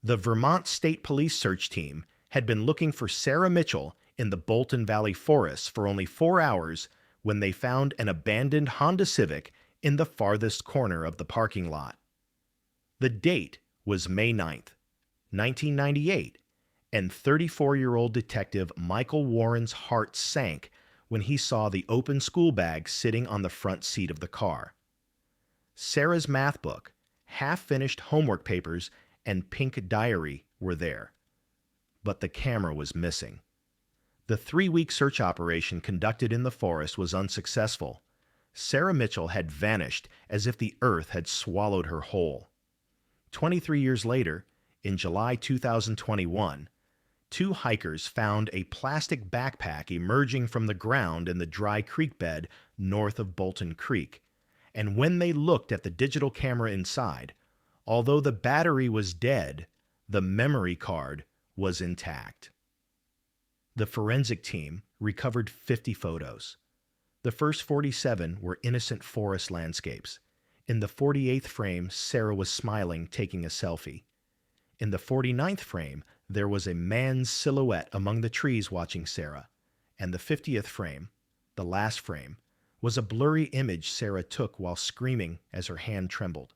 The Vermont State Police search team had been looking for Sarah Mitchell in the Bolton Valley forests for only 4 hours when they found an abandoned Honda Civic in the farthest corner of the parking lot. The date was May 9th, 1998, and 34-year-old detective Michael Warren's heart sank when he saw the open school bag sitting on the front seat of the car. Sarah's math book, half-finished homework papers, and pink diary were there. But the camera was missing. The 3-week search operation conducted in the forest was unsuccessful. Sarah Mitchell had vanished as if the earth had swallowed her whole. 23 years later, in July 2021, 2 hikers found a plastic backpack emerging from the ground in the dry creek bed north of Bolton Creek, and when they looked at the digital camera inside, although the battery was dead, the memory card was intact. The forensic team recovered 50 photos. The first 47 were innocent forest landscapes. In the 48th frame, Sarah was smiling, taking a selfie. In the 49th frame, there was a man's silhouette among the trees watching Sarah. And the 50th frame, the last frame, was a blurry image Sarah took while screaming as her hand trembled.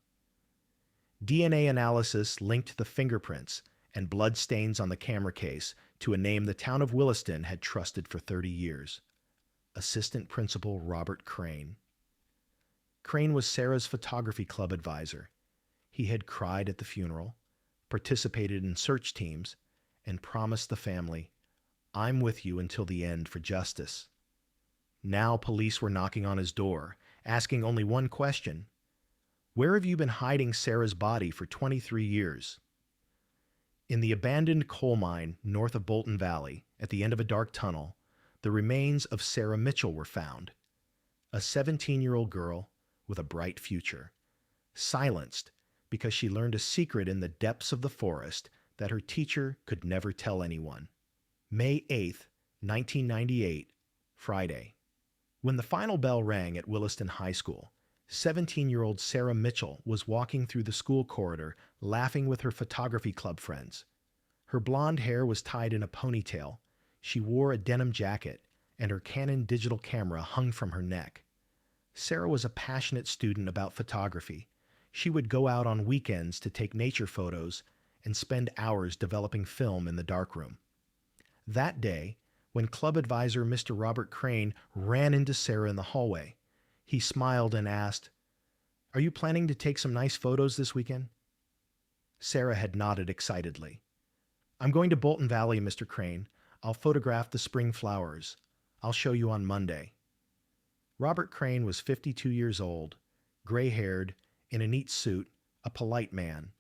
DNA analysis linked the fingerprints and blood stains on the camera case to a name the town of Williston had trusted for 30 years. Assistant Principal Robert Crane. Crane was Sarah's photography club advisor. He had cried at the funeral, participated in search teams, and promised the family, "I'm with you until the end for justice." Now police were knocking on his door, asking only one question: "Where have you been hiding Sarah's body for 23 years?" In the abandoned coal mine north of Bolton Valley, at the end of a dark tunnel, the remains of Sarah Mitchell were found. A 17-year-old girl with a bright future, silenced because she learned a secret in the depths of the forest that her teacher could never tell anyone. May 8th, 1998, Friday. When the final bell rang at Williston High School, 17-year-old Sarah Mitchell was walking through the school corridor, laughing with her photography club friends. Her blonde hair was tied in a ponytail. She wore a denim jacket, and her Canon digital camera hung from her neck. Sarah was a passionate student about photography. She would go out on weekends to take nature photos and spend hours developing film in the darkroom. That day, when club advisor Mr. Robert Crane ran into Sarah in the hallway, he smiled and asked, "Are you planning to take some nice photos this weekend?" Sarah had nodded excitedly. "I'm going to Bolton Valley, Mr. Crane. I'll photograph the spring flowers. I'll show you on Monday." Robert Crane was 52 years old, gray-haired, in a neat suit, a polite man.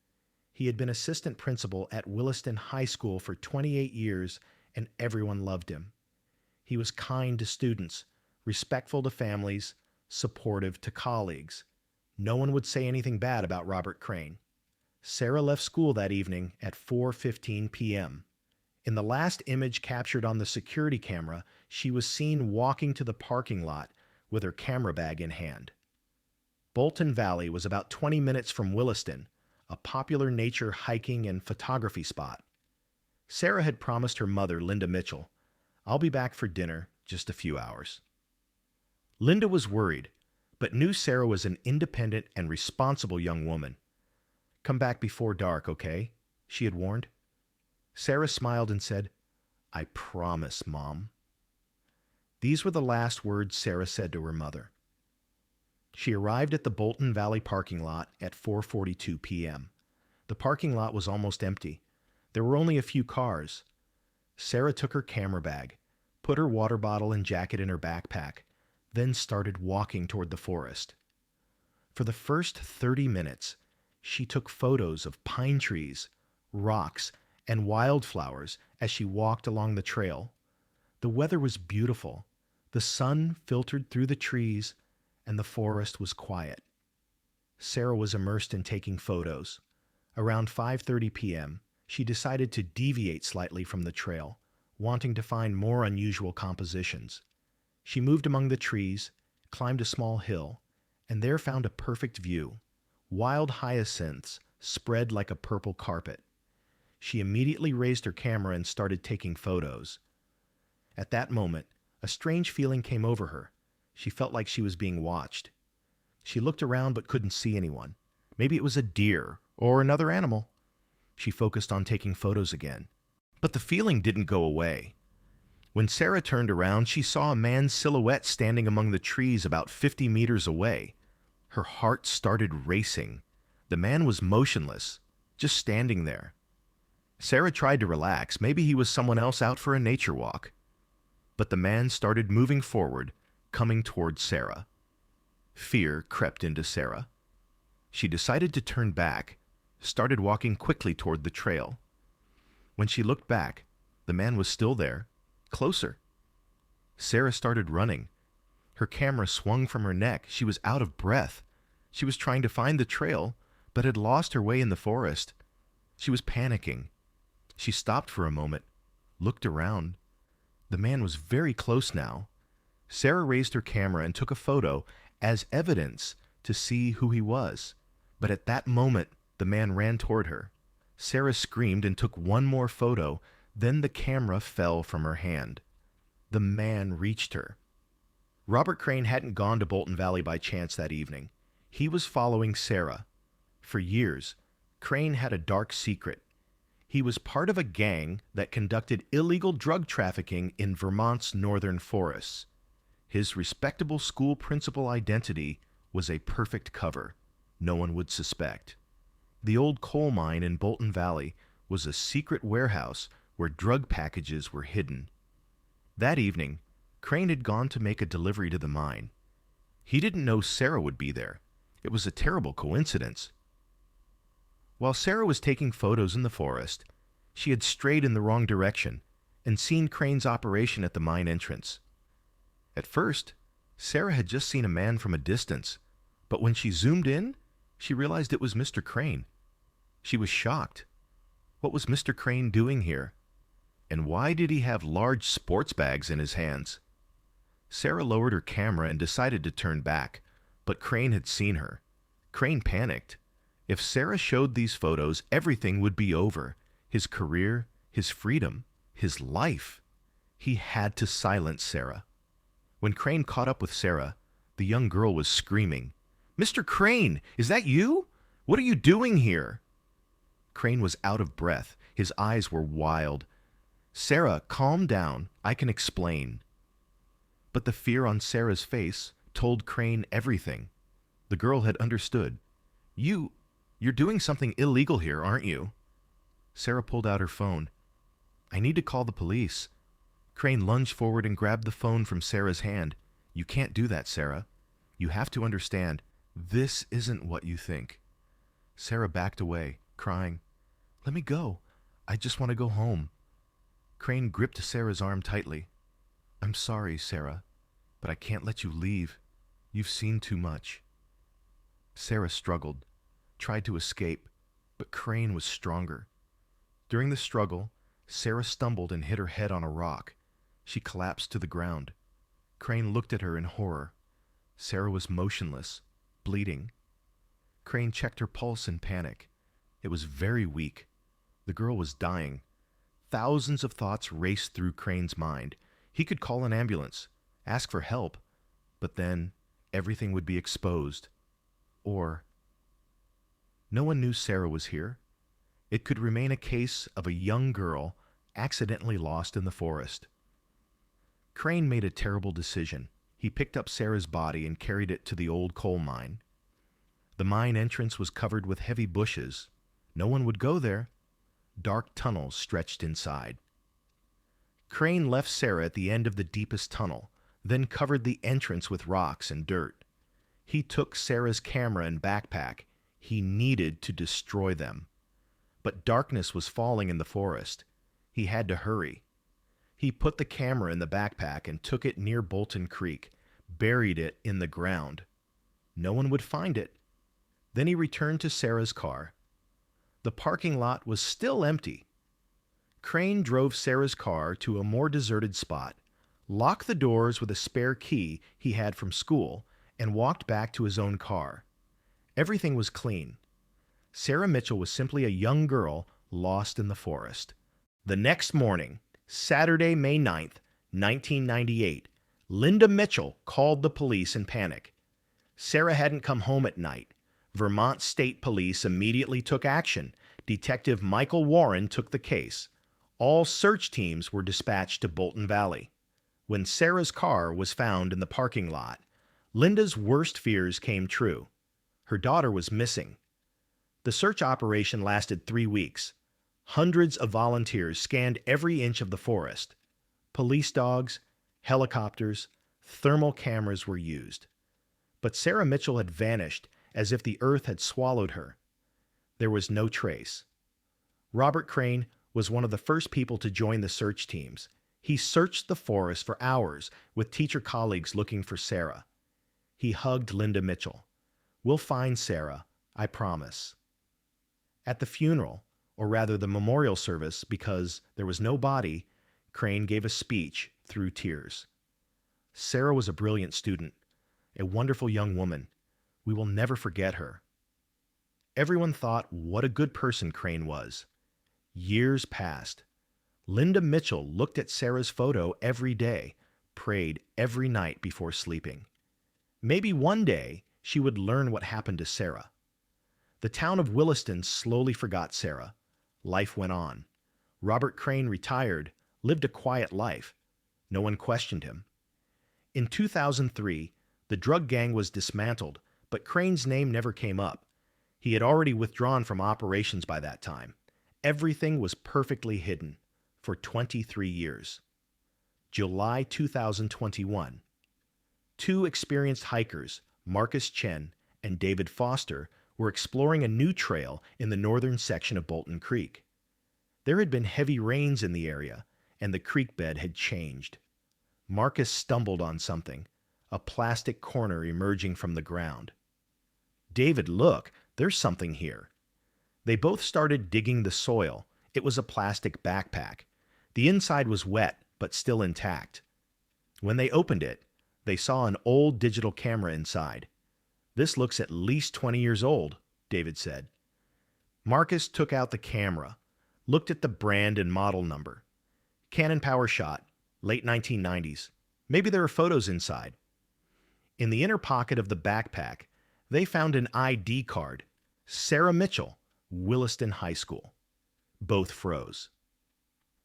He had been assistant principal at Williston High School for 28 years, and everyone loved him. He was kind to students, respectful to families, supportive to colleagues. No one would say anything bad about Robert Crane. Sarah left school that evening at 4:15 p.m. In the last image captured on the security camera, she was seen walking to the parking lot with her camera bag in hand. Bolton Valley was about 20 minutes from Williston, a popular nature hiking and photography spot. Sarah had promised her mother, Linda Mitchell, "I'll be back for dinner, just a few hours." Linda was worried, but knew Sarah was an independent and responsible young woman. "Come back before dark, okay?" she had warned. Sarah smiled and said, "I promise, Mom." These were the last words Sarah said to her mother. She arrived at the Bolton Valley parking lot at 4:42 p.m. The parking lot was almost empty. There were only a few cars. Sarah took her camera bag, put her water bottle and jacket in her backpack, then started walking toward the forest. For the first 30 minutes, she took photos of pine trees, rocks, and wildflowers as she walked along the trail. The weather was beautiful. The sun filtered through the trees, and the forest was quiet. Sarah was immersed in taking photos. Around 5:30 p.m., she decided to deviate slightly from the trail, wanting to find more unusual compositions. She moved among the trees, climbed a small hill, and there found a perfect view. Wild hyacinths spread like a purple carpet. She immediately raised her camera and started taking photos. At that moment, a strange feeling came over her. She felt like she was being watched. She looked around but couldn't see anyone. Maybe it was a deer or another animal. She focused on taking photos again. But the feeling didn't go away. When Sarah turned around, she saw a man's silhouette standing among the trees about 50 meters away. Her heart started racing. The man was motionless, just standing there. Sarah tried to relax. Maybe he was someone else out for a nature walk. But the man started moving forward, coming toward Sarah. Fear crept into Sarah. She decided to turn back, started walking quickly toward the trail. When she looked back, the man was still there, closer. Sarah started running. Her camera swung from her neck. She was out of breath. She was trying to find the trail, but had lost her way in the forest. She was panicking. She stopped for a moment, looked around. The man was very close now. Sarah raised her camera and took a photo as evidence to see who he was. But at that moment, the man ran toward her. Sarah screamed and took one more photo. Then the camera fell from her hand. The man reached her. Robert Crane hadn't gone to Bolton Valley by chance that evening. He was following Sarah. For years, Crane had a dark secret. He was part of a gang that conducted illegal drug trafficking in Vermont's northern forests. His respectable school principal identity was a perfect cover. No one would suspect. The old coal mine in Bolton Valley was a secret warehouse where drug packages were hidden. That evening, Crane had gone to make a delivery to the mine. He didn't know Sarah would be there. It was a terrible coincidence. While Sarah was taking photos in the forest, she had strayed in the wrong direction and seen Crane's operation at the mine entrance. At first, Sarah had just seen a man from a distance, but when she zoomed in, she realized it was Mr. Crane. She was shocked. What was Mr. Crane doing here? And why did he have large sports bags in his hands? Sarah lowered her camera and decided to turn back, but Crane had seen her. Crane panicked. If Sarah showed these photos, everything would be over. His career, his freedom, his life. He had to silence Sarah. When Crane caught up with Sarah, the young girl was screaming, "Mr. Crane, is that you? What are you doing here?" Crane was out of breath. His eyes were wild. "Sarah, calm down. I can explain." But the fear on Sarah's face told Crane everything. The girl had understood. You're doing something illegal here, aren't you?" Sarah pulled out her phone. "I need to call the police." Crane lunged forward and grabbed the phone from Sarah's hand. "You can't do that, Sarah. You have to understand, this isn't what you think." Sarah backed away, crying, "Let me go. I just want to go home." Crane gripped Sarah's arm tightly. "I'm sorry, Sarah, but I can't let you leave. You've seen too much." Sarah struggled, tried to escape, but Crane was stronger. During the struggle, Sarah stumbled and hit her head on a rock. She collapsed to the ground. Crane looked at her in horror. Sarah was motionless, bleeding. Crane checked her pulse in panic. It was very weak. The girl was dying. Thousands of thoughts raced through Crane's mind. He could call an ambulance, ask for help, but then everything would be exposed. Or no one knew Sarah was here. It could remain a case of a young girl accidentally lost in the forest. Crane made a terrible decision. He picked up Sarah's body and carried it to the old coal mine. The mine entrance was covered with heavy bushes. No one would go there. Dark tunnels stretched inside. Crane left Sarah at the end of the deepest tunnel, then covered the entrance with rocks and dirt. He took Sarah's camera and backpack. He needed to destroy them. But darkness was falling in the forest. He had to hurry. He put the camera in the backpack and took it near Bolton Creek, buried it in the ground. No one would find it. Then he returned to Sarah's car. The parking lot was still empty. Crane drove Sarah's car to a more deserted spot, locked the doors with a spare key he had from school, and walked back to his own car. Everything was clean. Sarah Mitchell was simply a young girl lost in the forest. The next morning, Saturday, May 9th, 1998, Linda Mitchell called the police in panic. Sarah hadn't come home at night. Vermont State Police immediately took action. Detective Michael Warren took the case. All search teams were dispatched to Bolton Valley. When Sarah's car was found in the parking lot, Linda's worst fears came true. Her daughter was missing. The search operation lasted 3 weeks. Hundreds of volunteers scanned every inch of the forest. Police dogs, helicopters, thermal cameras were used. But Sarah Mitchell had vanished as if the earth had swallowed her. There was no trace. Robert Crane was one of the first people to join the search teams. He searched the forest for hours with teacher colleagues looking for Sarah. He hugged Linda Mitchell. "We'll find Sarah, I promise." At the funeral, or rather the memorial service, because there was no body, Crane gave a speech through tears. "Sarah was a brilliant student, a wonderful young woman. We will never forget her." Everyone thought what a good person Crane was. Years passed. Linda Mitchell looked at Sarah's photo every day, prayed every night before sleeping. Maybe one day she would learn what happened to Sarah. The town of Williston slowly forgot Sarah. Life went on. Robert Crane retired, lived a quiet life. No one questioned him. In 2003, the drug gang was dismantled, but Crane's name never came up. He had already withdrawn from operations by that time. Everything was perfectly hidden for 23 years. July 2021. 2 experienced hikers, Marcus Chen and David Foster, were exploring a new trail in the northern section of Bolton Creek. There had been heavy rains in the area, and the creek bed had changed. Marcus stumbled on something, a plastic corner emerging from the ground. "David, look, there's something here." They both started digging the soil. It was a plastic backpack. The inside was wet, but still intact. When they opened it, they saw an old digital camera inside. "This looks at least 20 years old," David said. Marcus took out the camera, looked at the brand and model number. Canon PowerShot, late 1990s. Maybe there are photos inside. In the inner pocket of the backpack, they found an ID card. Sarah Mitchell, Williston High School. Both froze.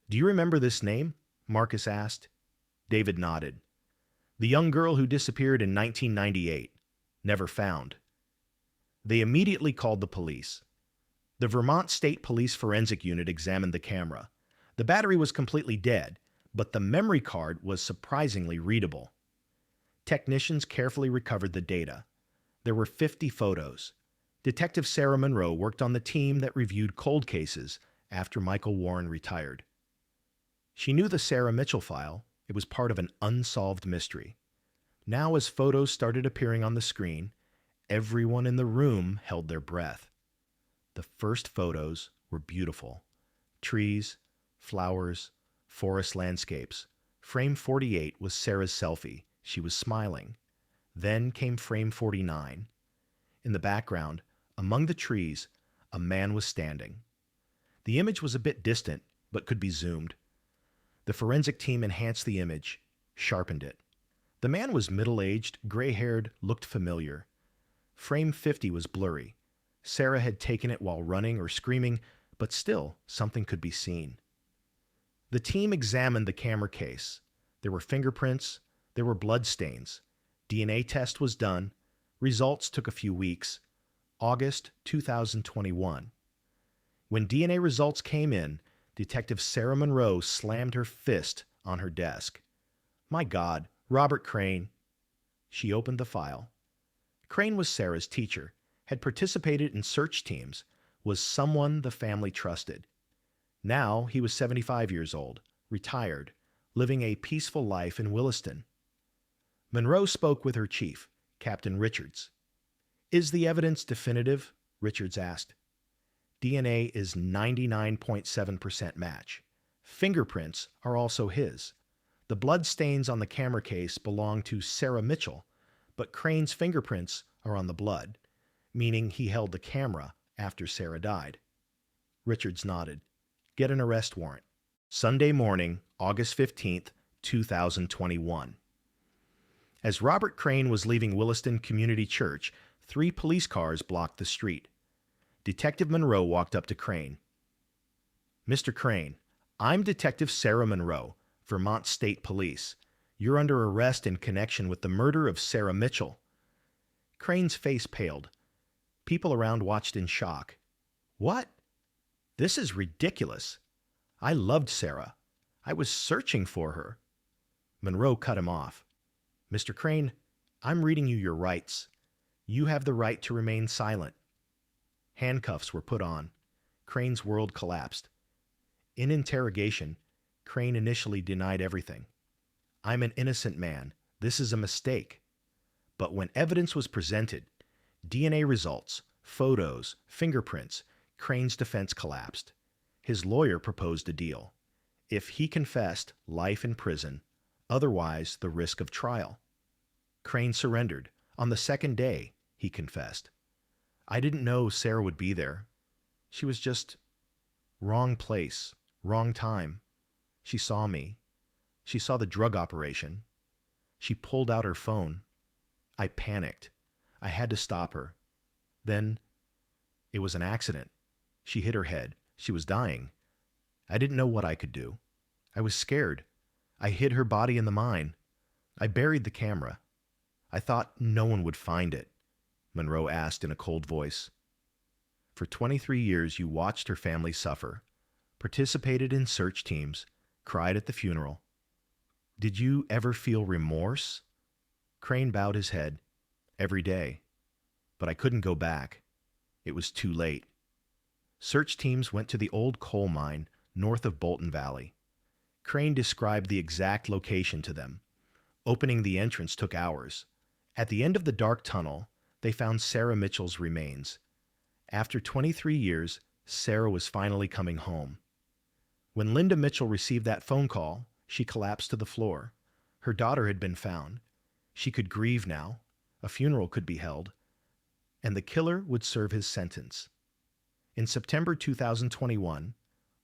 "Do you remember this name?" Marcus asked. David nodded. "The young girl who disappeared in 1998. Never found." They immediately called the police. The Vermont State Police Forensic Unit examined the camera. The battery was completely dead, but the memory card was surprisingly readable. Technicians carefully recovered the data. There were 50 photos. Detective Sarah Monroe worked on the team that reviewed cold cases after Michael Warren retired. She knew the Sarah Mitchell file. It was part of an unsolved mystery. Now, as photos started appearing on the screen, everyone in the room held their breath. The first photos were beautiful. Trees, flowers, forest landscapes. Frame 48 was Sarah's selfie. She was smiling. Then came frame 49. In the background, among the trees, a man was standing. The image was a bit distant, but could be zoomed. The forensic team enhanced the image, sharpened it. The man was middle-aged, gray-haired, looked familiar. Frame 50 was blurry. Sarah had taken it while running or screaming, but still, something could be seen. The team examined the camera case. There were fingerprints. There were blood stains. DNA test was done. Results took a few weeks. August 2021. When DNA results came in, Detective Sarah Monroe slammed her fist on her desk. "My God, Robert Crane." She opened the file. Crane was Sarah's teacher, had participated in search teams, was someone the family trusted. Now he was 75 years old, retired, living a peaceful life in Williston. Monroe spoke with her chief, Captain Richards. "Is the evidence definitive?" Richards asked. "DNA is 99.7% match. Fingerprints are also his. The blood stains on the camera case belong to Sarah Mitchell, but Crane's fingerprints are on the blood, meaning he held the camera after Sarah died." Richards nodded. Get an arrest warrant. Sunday morning, August 15th, 2021. As Robert Crane was leaving Williston Community Church, 3 police cars blocked the street. Detective Monroe walked up to Crane. Mr. Crane, I'm Detective Sarah Monroe, Vermont State Police. You're under arrest in connection with the murder of Sarah Mitchell. Crane's face paled. People around watched in shock. What? This is ridiculous. I loved Sarah. I was searching for her. Monroe cut him off. Mr. Crane, I'm reading you your rights. You have the right to remain silent. Handcuffs were put on. Crane's world collapsed. In interrogation, Crane initially denied everything. I'm an innocent man. This is a mistake. But when evidence was presented, DNA results, photos, fingerprints, Crane's defense collapsed. His lawyer proposed a deal. If he confessed, life in prison, otherwise the risk of trial. Crane surrendered. On the second day, he confessed. I didn't know Sarah would be there. She was just wrong place, wrong time. She saw me. She saw the drug operation. She pulled out her phone. I panicked. I had to stop her. Then it was an accident. She hit her head. She was dying. I didn't know what I could do. I was scared. I hid her body in the mine. I buried the camera. I thought no one would find it, Monroe asked in a cold voice. For 23 years, you watched her family suffer, participated in search teams, cried at the funeral. Did you ever feel remorse? Crane bowed his head. Every day. But I couldn't go back. It was too late. Search teams went to the old coal mine north of Bolton Valley. Crane described the exact location to them. Opening the entrance took hours. At the end of the dark tunnel, they found Sarah Mitchell's remains. After 23 years, Sarah was finally coming home. When Linda Mitchell received that phone call, she collapsed to the floor. Her daughter had been found. She could grieve now. A funeral could be held. And the killer would serve his sentence. In September 2021,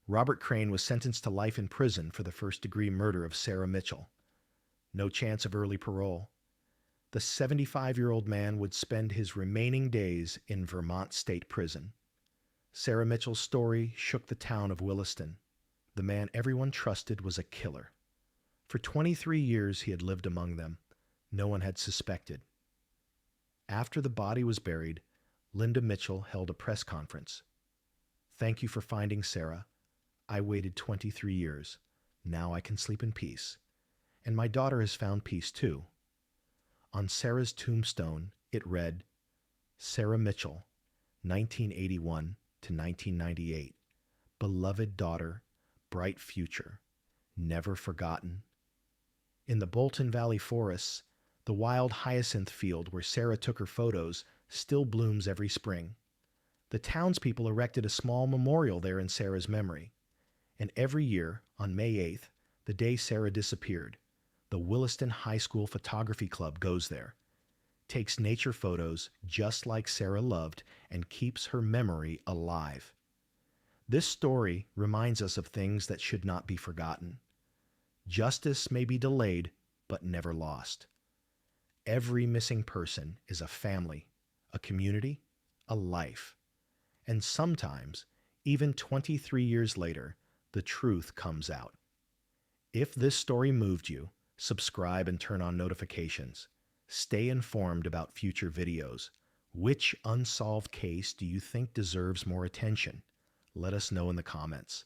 Robert Crane was sentenced to life in prison for the first-degree murder of Sarah Mitchell. No chance of early parole. The 75-year-old man would spend his remaining days in Vermont State Prison. Sarah Mitchell's story shook the town of Williston. The man everyone trusted was a killer. For 23 years he had lived among them. No one had suspected. After the body was buried, Linda Mitchell held a press conference. Thank you for finding Sarah. I waited 23 years. Now I can sleep in peace. And my daughter has found peace too. On Sarah's tombstone, it read, Sarah Mitchell, 1981 to 1998. Beloved daughter, bright future, never forgotten. In the Bolton Valley forests, the wild hyacinth field where Sarah took her photos still blooms every spring. The townspeople erected a small memorial there in Sarah's memory. And every year, on May 8th, the day Sarah disappeared, the Williston High School Photography Club goes there, takes nature photos just like Sarah loved, and keeps her memory alive. This story reminds us of things that should not be forgotten. Justice may be delayed, but never lost. Every missing person is a family, a community, a life. And sometimes, even 23 years later, the truth comes out. If this story moved you, subscribe and turn on notifications. Stay informed about future videos. Which unsolved case do you think deserves more attention? Let us know in the comments.